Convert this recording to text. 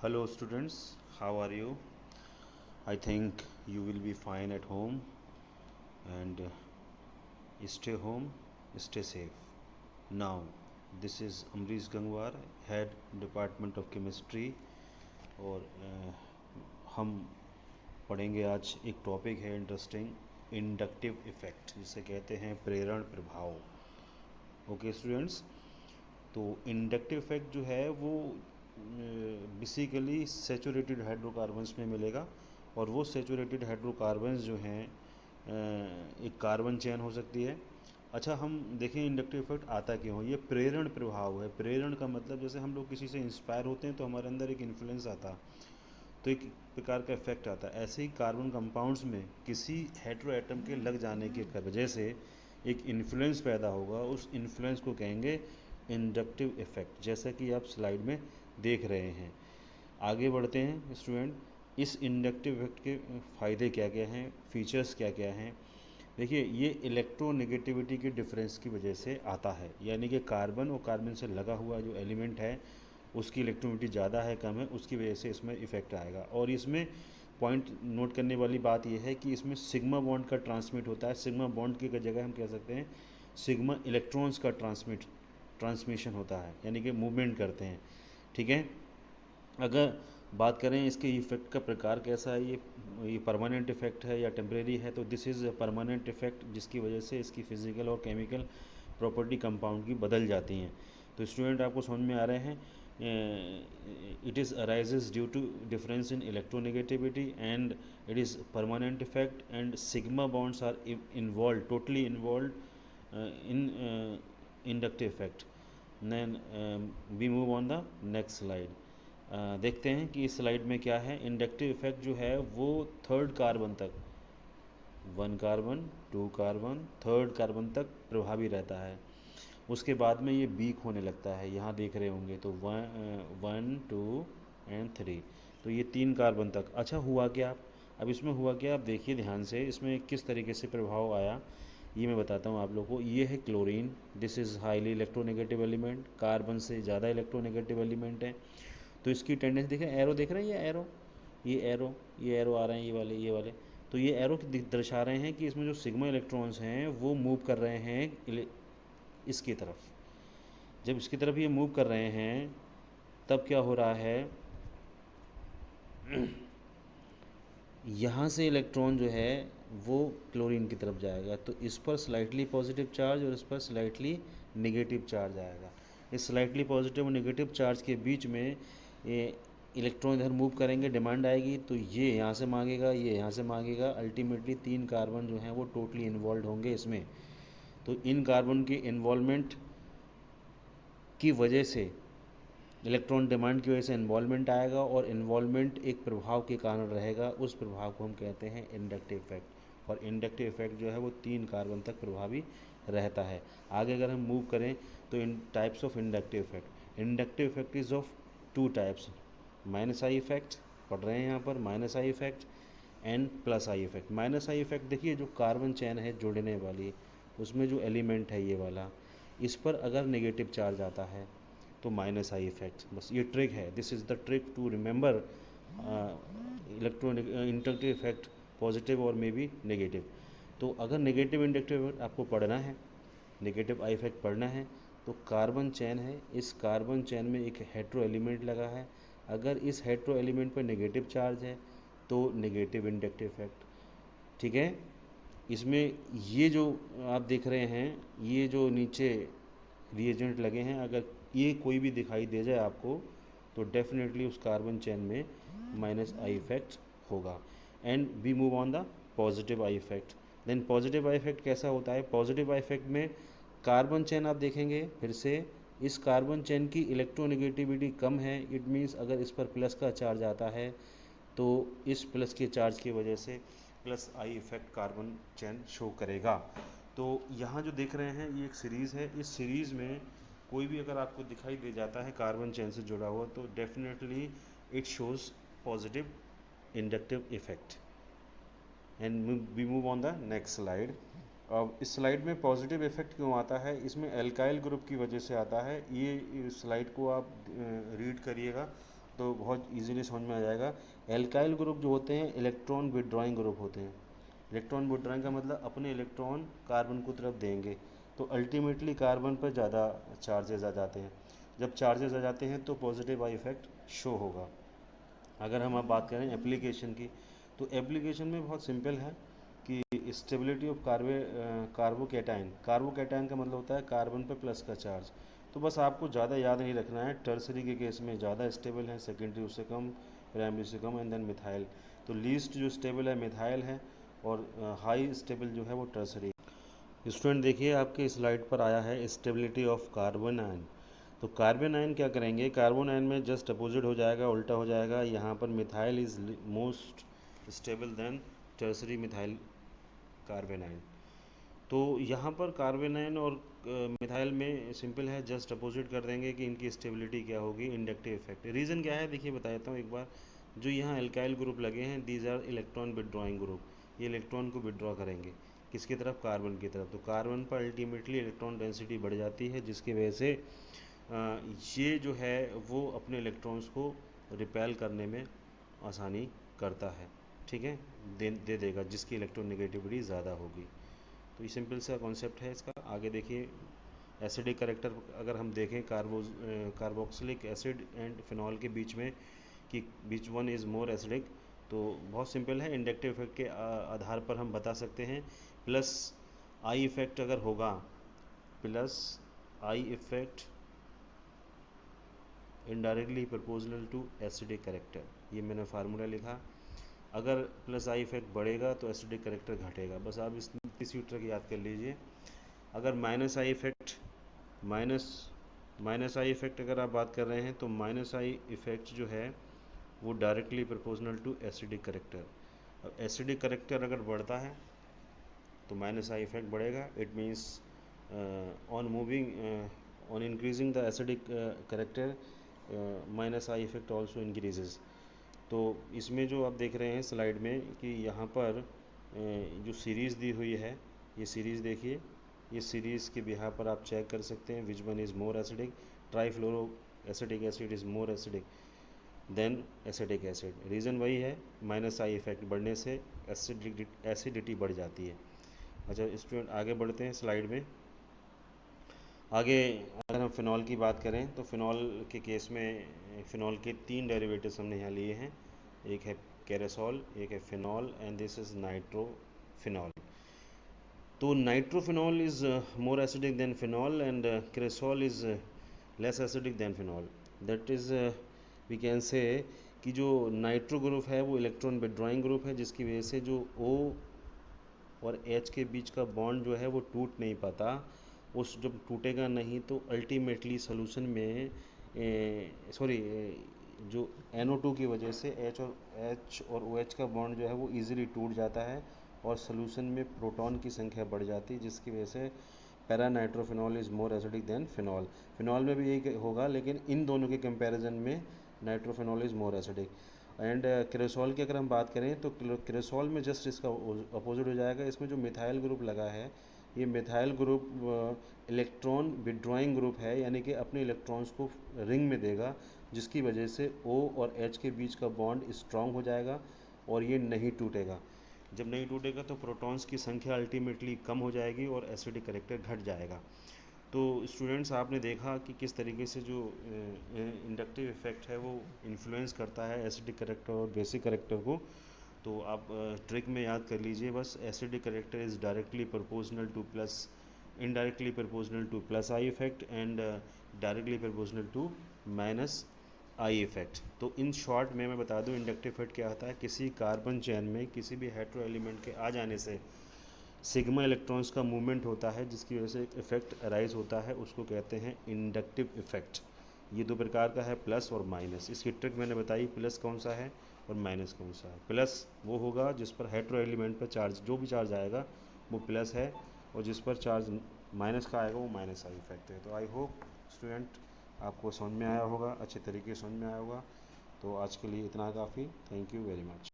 Hello students, how are you? I think you will be fine at home and stay home, stay safe. Now, this is Amrish Gangwar, Head Department of Chemistry और हम पढ़ेंगे आज एक topic है interesting inductive effect जिसे कहते हैं प्रेरण प्रभाव। ओके स्टूडेंट्स, तो इंडक्टिव इफेक्ट जो है वो बेसिकली सेचूरेटेड हाइड्रोकार्बन्स में मिलेगा और वो सेचूरेटेड हाइड्रोकार्बन्स जो हैं एक कार्बन चेन हो सकती है। अच्छा, हम देखें इंडक्टिव इफेक्ट आता क्यों है। ये प्रेरण प्रभाव है। प्रेरण का मतलब जैसे हम लोग किसी से इंस्पायर होते हैं तो हमारे अंदर एक इन्फ्लुएंस आता, तो एक प्रकार का इफेक्ट आता है। ऐसे ही कार्बन कंपाउंड्स में किसी हेटेरो एटम के लग जाने की वजह से एक इन्फ्लुएंस पैदा होगा। उस इन्फ्लुएंस को कहेंगे इंडक्टिव इफेक्ट, जैसा कि आप स्लाइड में देख रहे हैं। आगे बढ़ते हैं स्टूडेंट। इस इंडक्टिव इफेक्ट के फ़ायदे क्या क्या हैं, फीचर्स क्या क्या हैं। देखिए, ये इलेक्ट्रोनेगेटिविटी के डिफरेंस की वजह से आता है, यानी कि कार्बन और कार्बन से लगा हुआ जो एलिमेंट है उसकी इलेक्ट्रोनेगेटिविटी ज़्यादा है कम है, उसकी वजह से इसमें इफेक्ट आएगा। और इसमें पॉइंट नोट करने वाली बात यह है कि इसमें सिग्मा बॉन्ड का ट्रांसमिट होता है। सिग्मा बॉन्ड की जगह हम कह सकते हैं सिग्मा इलेक्ट्रॉन्स का ट्रांसमिशन होता है, यानी कि मूवमेंट करते हैं। ठीक है। अगर बात करें इसके इफ़ेक्ट का प्रकार कैसा है, ये परमानेंट इफ़ेक्ट है या टेम्परेरी है, तो दिस इज़ परमानेंट इफ़ेक्ट, जिसकी वजह से इसकी फिजिकल और केमिकल प्रॉपर्टी कंपाउंड की बदल जाती हैं। तो स्टूडेंट आपको समझ में आ रहे हैं, it is arises due to difference in electronegativity and it is permanent effect and sigma bonds are involve, totally involve in inductive effect. Then we move on the next slide. देखते हैं कि इस स्लाइड में क्या है। Inductive effect जो है वो थर्ड कार्बन तक, one carbon, two carbon, third carbon तक प्रभावी रहता है। उसके बाद में ये वीक होने लगता है, यहाँ देख रहे होंगे तो वन टू एंड थ्री, तो ये तीन कार्बन तक। अच्छा, हुआ क्या अब इसमें हुआ क्या, आप देखिए ध्यान से इसमें किस तरीके से प्रभाव आया, ये मैं बताता हूँ आप लोगों को। ये है chlorine, this is highly electronegative element, carbon से ज़्यादा इलेक्ट्रोनेगेटिव एलिमेंट है। तो इसकी टेंडेंसी देखें, एरो देख रहे हैं, ये एरो आ रहे हैं, ये वाले। तो ये एरो दर्शा रहे हैं कि इसमें जो सिग्मा इलेक्ट्रॉन्स हैं वो मूव कर रहे हैं इसकी तरफ। जब इसकी तरफ ये मूव कर रहे हैं तब क्या हो रहा है, यहाँ से इलेक्ट्रॉन जो है वो क्लोरीन की तरफ जाएगा, तो इस पर स्लाइटली पॉजिटिव चार्ज और इस पर स्लाइटली नेगेटिव चार्ज आएगा। इस स्लाइटली पॉजिटिव और नेगेटिव चार्ज के बीच में ये इलेक्ट्रॉन इधर मूव करेंगे, डिमांड आएगी, तो ये यहाँ से मांगेगा, ये यहाँ से मांगेगा। अल्टीमेटली तीन कार्बन जो हैं वो टोटली इन्वॉल्व होंगे इसमें। तो इन कार्बन के इन्वॉल्वमेंट की वजह से, इलेक्ट्रॉन डिमांड की वजह से इन्वॉल्वमेंट आएगा, और इन्वॉल्वमेंट एक प्रभाव के कारण रहेगा। उस प्रभाव को हम कहते हैं इंडक्टिव इफेक्ट। और इंडक्टिव इफेक्ट जो है वो तीन कार्बन तक प्रभावी रहता है। आगे अगर हम मूव करें तो इन types of inductive effect, inductive effect is of two types. Minus I effect पढ़ रहे हैं यहाँ पर, minus I effect and plus I effect. Minus I effect देखिए, जो कार्बन चैन है जोड़ने वाली, उसमें जो एलिमेंट है ये वाला, इस पर अगर नेगेटिव चार्ज आता है तो माइनस आई इफेक्ट। बस ये ट्रिक है, this is the trick to remember electronic inductive effect, positive और मे बी नेगेटिव। तो अगर नेगेटिव इंडक्टिव इफेक्ट आपको पढ़ना है, नेगेटिव आई इफेक्ट पढ़ना है, तो कार्बन चैन है, इस कार्बन चैन में एक हेट्रो एलिमेंट लगा है। अगर इस हेट्रो एलिमेंट पर नेगेटिव चार्ज है तो नेगेटिव इंडक्टिव इफेक्ट। ठीक है। इसमें ये जो आप देख रहे हैं, ये जो नीचे रिएजेंट लगे हैं, अगर ये कोई भी दिखाई दे जाए आपको तो डेफिनेटली उस कार्बन चेन में माइनस आई इफेक्ट होगा। And we move on the positive I effect. Then positive I effect कैसा होता है। पॉजिटिव आई इफेक्ट में कार्बन चेन आप देखेंगे फिर से, इस कार्बन चेन की इलेक्ट्रोनेगेटिविटी कम है। इट मीन्स अगर इस पर प्लस का चार्ज आता है तो इस प्लस के चार्ज की वजह से plus I effect carbon chain show करेगा। तो यहाँ जो देख रहे हैं ये एक सीरीज़ है, इस सीरीज़ में कोई भी अगर आपको दिखाई दे जाता है कार्बन चेन से जुड़ा हुआ तो definitely it shows positive inductive effect. And we move on the next slide. अब इस स्लाइड में पॉजिटिव इफेक्ट क्यों आता है, इसमें एल्काइल ग्रुप की वजह से आता है। ये स्लाइड को आप रीड करिएगा, तो बहुत इजीली समझ में आ जाएगा। एल्काइल ग्रुप जो होते हैं इलेक्ट्रॉन विड्रॉइंग ग्रुप होते हैं। इलेक्ट्रॉन विड्रॉइंग का मतलब अपने इलेक्ट्रॉन कार्बन को तरफ देंगे, तो अल्टीमेटली कार्बन पर ज़्यादा चार्जेस आ जाते हैं। जब चार्जेस आ जाते हैं तो पॉजिटिव आई इफेक्ट शो होगा। अगर हम अब बात करें एप्लीकेशन की, तो एप्लीकेशन में बहुत सिंपल है कि स्टेबिलिटी ऑफ कार्बोकैटायन। कार्बोकैटायन का मतलब होता है कार्बन पर प्लस का चार्ज। तो बस आपको ज़्यादा याद नहीं रखना है, टर्सरी के केस में ज़्यादा स्टेबल है, सेकेंडरी उससे कम, प्राइमरी से कम, एंड देन मिथाइल। तो लीस्ट जो स्टेबल है मिथाइल है, और हाई स्टेबल जो है वो टर्सरी। स्टूडेंट देखिए आपके स्लाइड पर आया है स्टेबिलिटी ऑफ कार्बन आयन। तो कार्बन आयन क्या करेंगे, कार्बन आयन में जस्ट अपोजिट हो जाएगा, उल्टा हो जाएगा। यहाँ पर methyl is most stable then tertiary methyl carbon ion. तो यहाँ पर कार्बन आयन और मिथाइल में सिंपल है, जस्ट अपोजिट कर देंगे कि इनकी स्टेबिलिटी क्या होगी, इंडक्टिव इफेक्ट। रीज़न क्या है देखिए बता देता हूँ एक बार। जो यहाँ एल्काइल ग्रुप लगे हैं these are electron withdrawing group, ये इलेक्ट्रॉन को विड्रॉ करेंगे किसकी तरफ, कार्बन की तरफ। तो कार्बन पर अल्टीमेटली इलेक्ट्रॉन डेंसिटी बढ़ जाती है, जिसकी वजह से ये जो है वो अपने इलेक्ट्रॉन्स को रिपेल करने में आसानी करता है, ठीक है, दे देगा, जिसकी इलेक्ट्रोनेगेटिविटी ज़्यादा होगी। तो ये सिंपल सा कॉन्सेप्ट है इसका। आगे देखिए एसिडिक करेक्टर अगर हम देखें कार्बोक्सिलिक एसिड एंड फिनॉल के बीच में कि बीच वन इज़ मोर एसिडिक, तो बहुत सिंपल है, इंडक्टिव इफेक्ट के आधार पर हम बता सकते हैं। प्लस आई इफेक्ट अगर होगा, plus I effect indirectly proportional to acidic character, ये मैंने फार्मूला लिखा। अगर प्लस आई इफेक्ट बढ़ेगा तो एसिडिक करेक्टर घटेगा। बस आप इसी ट्रिक याद कर लीजिए। अगर minus I effect minus I effect अगर आप बात कर रहे हैं, तो माइनस आई इफेक्ट जो है वो directly proportional to acidic character. अब एसिडिक करेक्टर अगर बढ़ता है तो माइनस आई इफेक्ट बढ़ेगा। It means on increasing the acidic character minus I effect also increases. तो इसमें जो आप देख रहे हैं स्लाइड में कि यहाँ पर जो सीरीज़ दी हुई है, ये सीरीज़ देखिए, ये सीरीज़ के बिहार पर आप चेक कर सकते हैं which one is more acidic. Trifluoro acetic acid is more acidic then acetic acid. Reason वही है, माइनस आई इफेक्ट बढ़ने से एसिडिटी बढ़ जाती है। अच्छा स्टूडेंट आगे बढ़ते हैं स्लाइड में। आगे अगर हम फिनॉल की बात करें तो फिनॉल के केस में फिनॉल के 3 डेरिवेटिव्स हमने यहाँ लिए हैं। एक है कैरेसोल, एक है phenol, and this is nitrophenol. तो nitrophenol is more acidic than phenol, and cresol is less acidic than phenol. That is we can say कि जो नाइट्रो ग्रुप है वो इलेक्ट्रॉन विड्रॉइंग ग्रुप है, जिसकी वजह से जो O और H के बीच का बॉन्ड जो है वो टूट नहीं पाता। उस जब टूटेगा नहीं तो अल्टीमेटली सोल्यूशन में जो NO2 की वजह से H और OH का बॉन्ड जो है वो इजीली टूट जाता है, और सोल्यूशन में प्रोटॉन की संख्या बढ़ जाती है, जिसकी वजह से para nitrophenol is more acidic than phenol. Phenol में भी यही होगा, लेकिन इन दोनों के कंपैरिजन में nitrophenol is more acidic. And cresol की अगर हम बात करें तो क्रेसोल में जस्ट इसका अपोजिट हो जाएगा। इसमें जो मिथाइल ग्रुप लगा है, ये methyl group electron withdrawing group है, यानी कि अपने इलेक्ट्रॉन्स को रिंग में देगा, जिसकी वजह से O और H के बीच का बॉन्ड स्ट्रांग हो जाएगा और ये नहीं टूटेगा। जब नहीं टूटेगा तो प्रोटॉन्स की संख्या अल्टीमेटली कम हो जाएगी और एसिडिक करेक्टर घट जाएगा। तो स्टूडेंट्स आपने देखा कि किस तरीके से जो इंडक्टिव इफेक्ट है वो इन्फ्लुएंस करता है एसिडिक करेक्टर और बेसिक करेक्टर को। तो आप ट्रिक में याद कर लीजिए बस, acidic character is directly proportional to plus indirectly proportional to plus I effect, and directly proportional to minus I effect. तो इन शॉर्ट में मैं बता दूं इंडक्टिव इफेक्ट क्या होता है। किसी कार्बन चेन में किसी भी हेटेरो एलिमेंट के आ जाने से सिग्मा इलेक्ट्रॉन्स का मूवमेंट होता है, जिसकी वजह से इफेक्ट अराइज होता है, उसको कहते हैं इंडक्टिव इफेक्ट। ये दो प्रकार का है, प्लस और माइनस। इसकी ट्रिक मैंने बताई, प्लस कौन सा है और माइनस कौन सा है। प्लस वो होगा जिस पर हेटेरो एलिमेंट पर चार्ज, जो भी चार्ज आएगा वो प्लस है, और जिस पर चार्ज माइनस का आएगा वो माइनस आई इफेक्ट है। तो आई होप स्टूडेंट आपको समझ में आया होगा, अच्छे तरीके से समझ में आया होगा। तो आज के लिए इतना काफ़ी। Thank you very much.